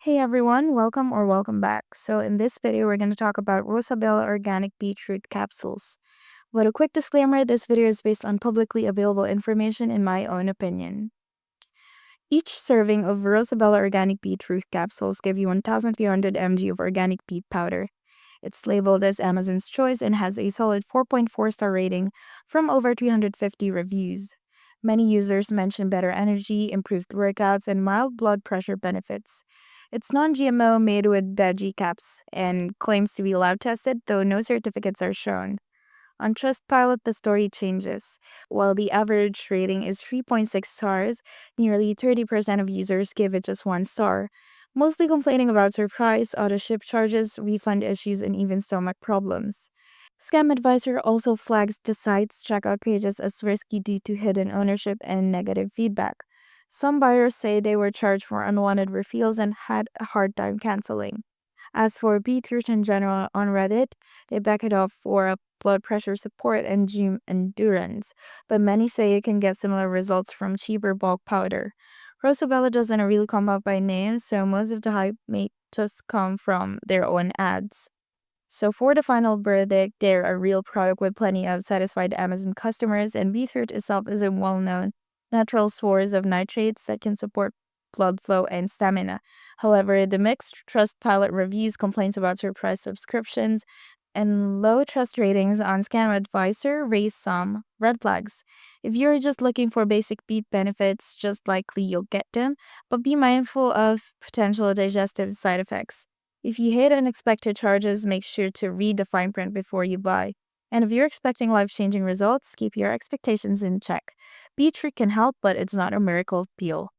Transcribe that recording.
Hey everyone, welcome back. So in this video, we're going to talk about Rosabella Organic Beetroot Capsules. But a quick disclaimer, this video is based on publicly available information in my own opinion. Each serving of Rosabella Organic Beetroot Capsules give you 1,300 mg of organic beet powder. It's labeled as Amazon's Choice and has a solid 4.4-star rating from over 350 reviews. Many users mention better energy, improved workouts, and mild blood pressure benefits. It's non-GMO, made with veggie caps, and claims to be lab tested, though no certificates are shown. On Trustpilot, the story changes. While the average rating is 3.6 stars, nearly 30% of users give it just 1 star, mostly complaining about surprise, auto-ship charges, refund issues, and even stomach problems. Scam Advisor also flags the site's checkout pages as risky due to hidden ownership and negative feedback. Some buyers say they were charged for unwanted refills and had a hard time canceling. As for beetroot in general on Reddit, they back it up for a blood pressure support and gym endurance, but many say you can get similar results from cheaper bulk powder. Rosabella doesn't really come up by name, so most of the hype may just come from their own ads. So for the final verdict, they're a real product with plenty of satisfied Amazon customers, and beetroot itself is a well-known natural source of nitrates that can support blood flow and stamina. However, the mixed Trustpilot reviews, complaints about surprise subscriptions, and low trust ratings on Scam Advisor raise some red flags. If you're just looking for basic beet benefits, just likely you'll get them, but be mindful of potential digestive side effects. If you hate unexpected charges, make sure to read the fine print before you buy. And if you're expecting life-changing results, keep your expectations in check. Beetroot can help, but it's not a miracle pill.